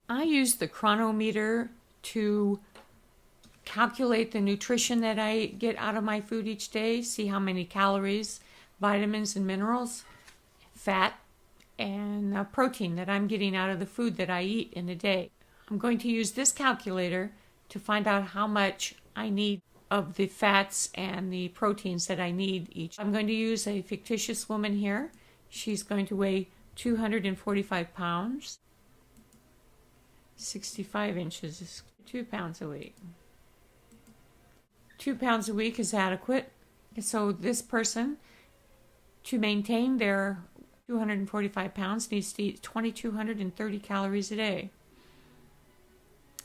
I use the Chronometer to calculate the nutrition that I get out of my food each day, see how many calories, vitamins and minerals, fat, and protein that I'm getting out of the food that I eat in a day. I'm going to use this calculator to find out how much I need of the fats and the proteins that I need each. I'm going to use a fictitious woman here. She's going to weigh 245 pounds. 65 inches is 2 pounds a week. 2 pounds a week is adequate. So this person, to maintain their 245 pounds, needs to eat 2,230 calories a day.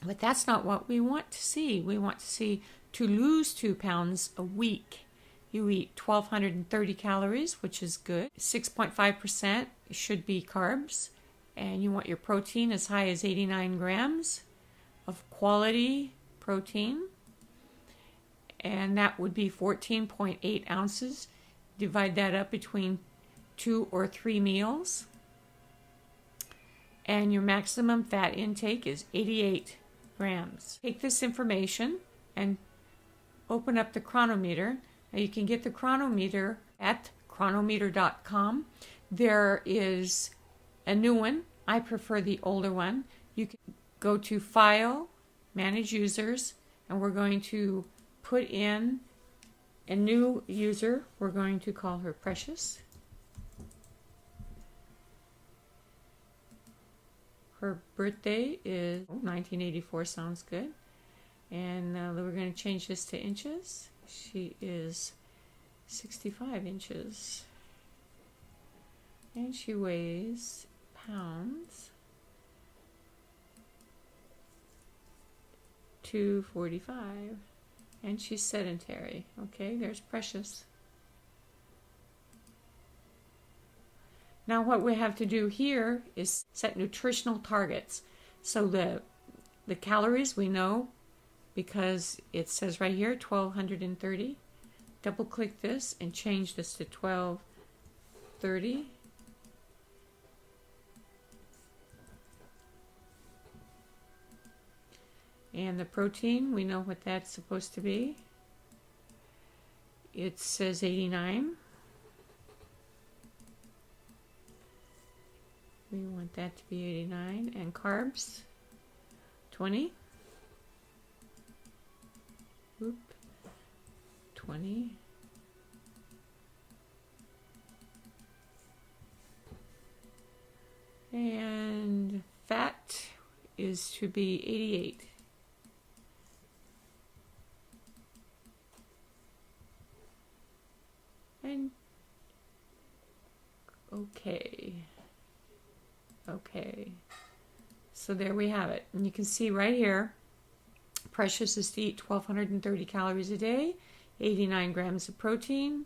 But that's not what we want to see. We want to see to lose 2 pounds a week. You eat 1,230 calories, which is good. 6.5% should be carbs. And you want your protein as high as 89 grams of quality protein. And that would be 14.8 ounces. Divide that up between 2 or 3 meals. And your maximum fat intake is 88 grams. Take this information and open up the Chronometer. Now you can get the Chronometer at cronOmeter.com. There is a new one. I prefer the older one. You can go to File, Manage Users, and we're going to put in a new user. We're going to call her Precious. Her birthday is 1984, sounds good. And we're going to change this to inches. She is 65 inches. And she weighs pounds. 245. And she's sedentary. Okay, there's Precious. Now what we have to do here is set nutritional targets. So the calories we know because it says right here 1,230. Double click this and change this to 1,230. And the protein, we know what that's supposed to be. It says 89. We want that to be 89. And carbs, 20. Oop, 20. And fat is to be 88. And okay. So there we have it. And you can see right here, Precious is to eat 1,230 calories a day, 89 grams of protein,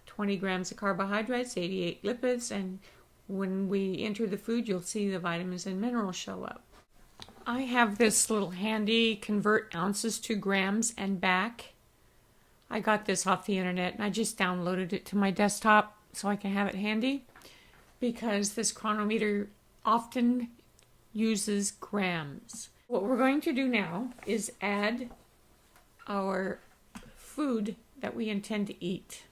20 grams of carbohydrates, 88 lipids, and when we enter the food, you'll see the vitamins and minerals show up. I have this little handy convert ounces to grams and back. I got this off the internet and I just downloaded it to my desktop so I can have it handy because this Chronometer often uses grams. What we're going to do now is add our food that we intend to eat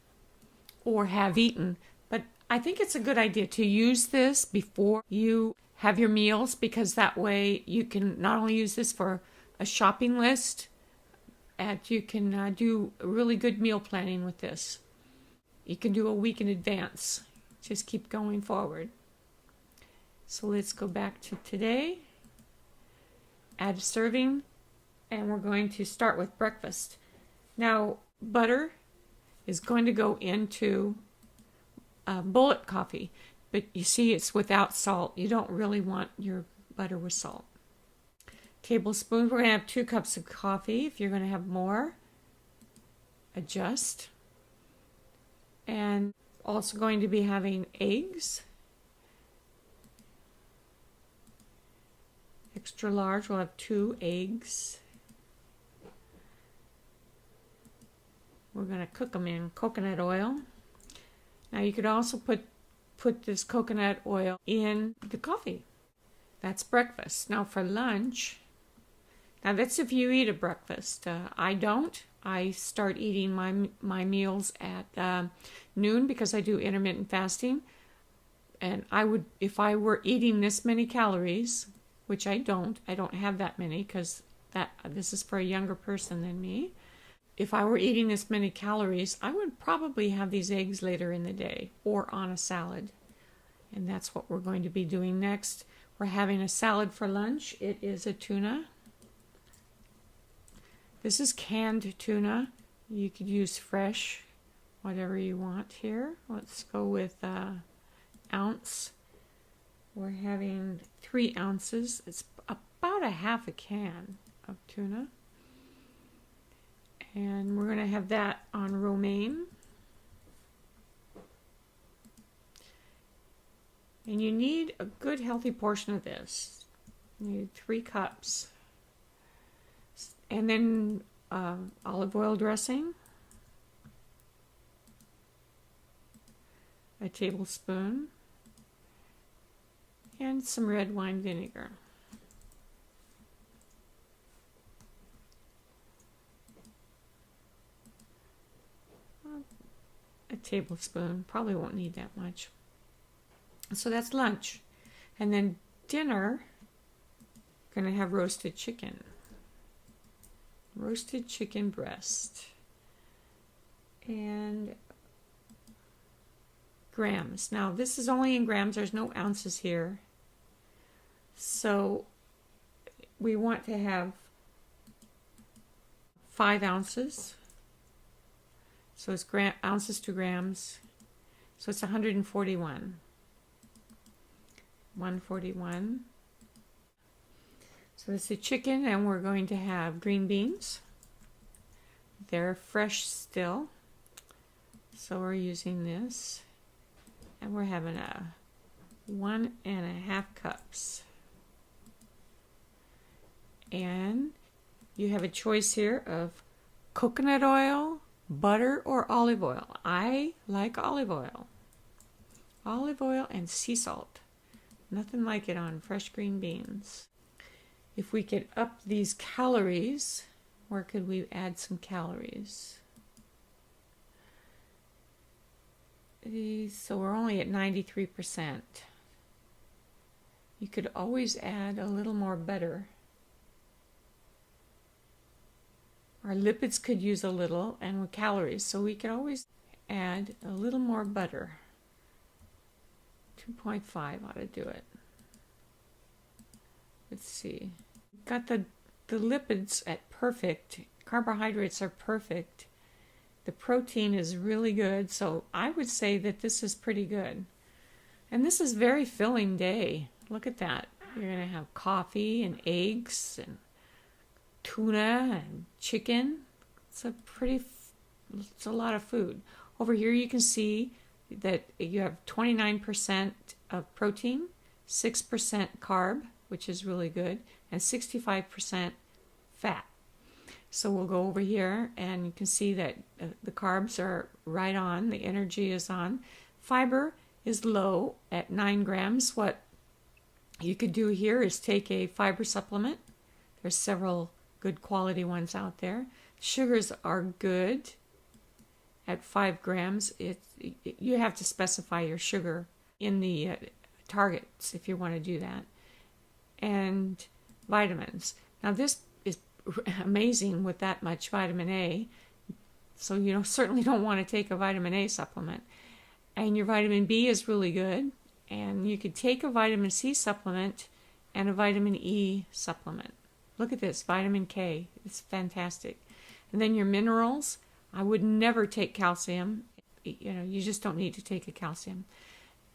or have eaten. But I think it's a good idea to use this before you have your meals because that way you can not only use this for a shopping list, and you can do really good meal planning with this. You can do a week in advance. Just keep going forward. So let's go back to today. Add a serving. And we're going to start with breakfast. Now, butter is going to go into bullet coffee. But you see it's without salt. You don't really want your butter with salt. Tablespoons. We're going to have 2 cups of coffee. If you're going to have more, adjust. And also going to be having eggs. Extra large, we'll have 2 eggs. We're going to cook them in coconut oil. Now you could also put this coconut oil in the coffee. That's breakfast. Now for lunch, now that's if you eat a breakfast. I don't. I start eating my meals at noon because I do intermittent fasting. And I would, if I were eating this many calories, which I don't have that many because this is for a younger person than me. If I were eating this many calories, I would probably have these eggs later in the day or on a salad. And that's what we're going to be doing next. We're having a salad for lunch. It is a tuna. This is canned tuna. You could use fresh, whatever you want here. Let's go with ounce. We're having 3 ounces. It's about a half a can of tuna. And we're going to have that on romaine. And you need a good healthy portion of this. You need 3 cups. And then olive oil dressing. A tablespoon. And some red wine vinegar. A tablespoon. Probably won't need that much. So that's lunch. And then dinner, gonna have roasted chicken. Roasted chicken breast. And grams. Now this is only in grams. There's no ounces here. So we want to have 5 ounces. So it's ounces to grams. So it's 141. 141. So it's the chicken, and we're going to have green beans. They're fresh still. So we're using this. And we're having 1.5 cups. And you have a choice here of coconut oil, butter, or olive oil. I like olive oil. Olive oil and sea salt. Nothing like it on fresh green beans. If we could up these calories, where could we add some calories? So we're only at 93%. You could always add a little more butter. Our lipids could use a little, and with calories, so we could always add a little more butter. 2.5 ought to do it. Let's see. Got the lipids at perfect. Carbohydrates are perfect. The protein is really good, so I would say that this is pretty good. And this is a very filling day. Look at that. You're going to have coffee and eggs and tuna and chicken. It's a lot of food. Over here you can see that you have 29% of protein, 6% carb, which is really good, and 65% fat. So we'll go over here and you can see that the carbs are right on, the energy is on. Fiber is low at 9 grams. What you could do here is take a fiber supplement. There's several good quality ones out there. Sugars are good at 5 grams. You have to specify your sugar in the targets if you want to do that. And vitamins. Now this is amazing with that much vitamin A. So you certainly don't want to take a vitamin A supplement. And your vitamin B is really good. And you could take a vitamin C supplement and a vitamin E supplement. Look at this, vitamin K. It's fantastic. And then your minerals. I would never take calcium. You just don't need to take a calcium.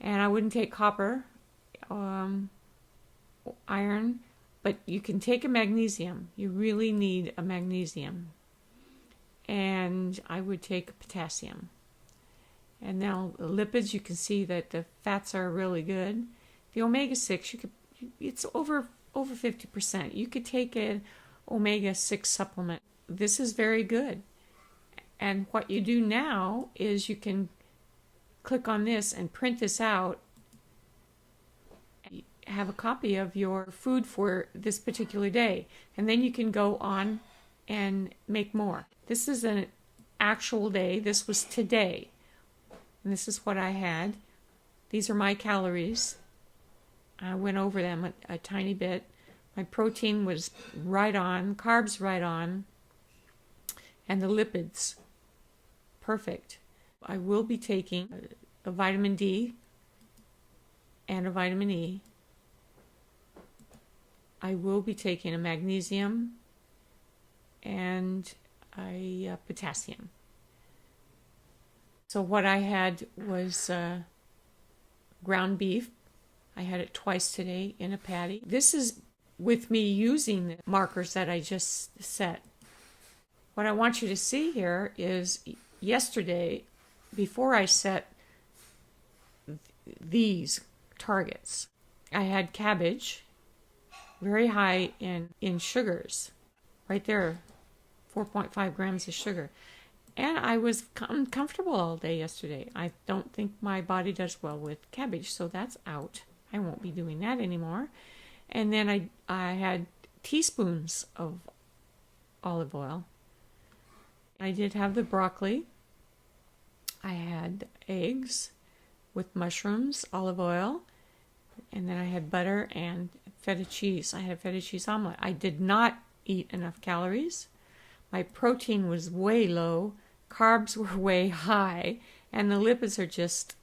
And I wouldn't take copper, iron, but you can take a magnesium. You really need a magnesium. And I would take potassium. And now the lipids, you can see that the fats are really good. The omega-6, it's over 50%. You could take an omega-6 supplement. This is very good. And what you do now is you can click on this and print this out. have a copy of your food for this particular day. And then you can go on and make more. This is an actual day. This was today. And this is what I had. These are my calories. I went over them a tiny bit. My protein was right on, carbs right on, and the lipids perfect. I will be taking a vitamin D and a vitamin E. I will be taking a magnesium and a potassium. So what I had was ground beef. I had it twice today in a patty. This is with me using the markers that I just set. What I want you to see here is yesterday, before I set these targets, I had cabbage, very high in sugars, right there, 4.5 grams of sugar. And I was uncomfortable all day yesterday. I don't think my body does well with cabbage, so that's out. I won't be doing that anymore. And then I had teaspoons of olive oil. I did have the broccoli. I had eggs with mushrooms, olive oil, and then I had butter and feta cheese. I had feta cheese omelet. I did not eat enough calories. My protein was way low, carbs were way high, and the lipids are just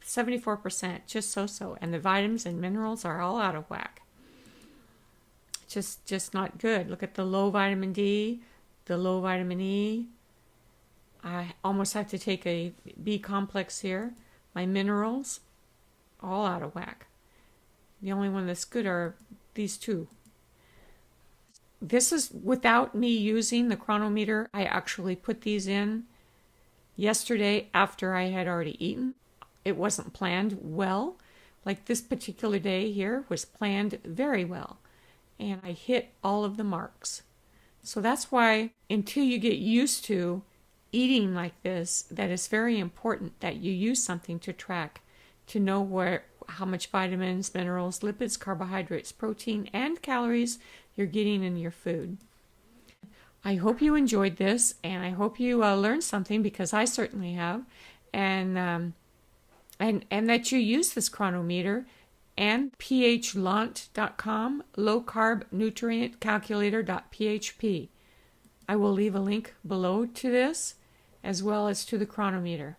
74%, just so-so. And the vitamins and minerals are all out of whack. Just not good. Look at the low vitamin D, the low vitamin E. I almost have to take a B complex here. My minerals, all out of whack. The only one that's good are these two. This is without me using the Chronometer. I actually put these in yesterday after I had already eaten. It wasn't planned well. Like this particular day here was planned very well. And I hit all of the marks. So that's why until you get used to eating like this, that it's very important that you use something to track, to know how much vitamins, minerals, lipids, carbohydrates, protein, and calories you're getting in your food. I hope you enjoyed this, and I hope you learned something, because I certainly have, and that you use this Chronometer and phlant.com, low carb nutrient calculator.php. I will leave a link below to this, as well as to the Chronometer.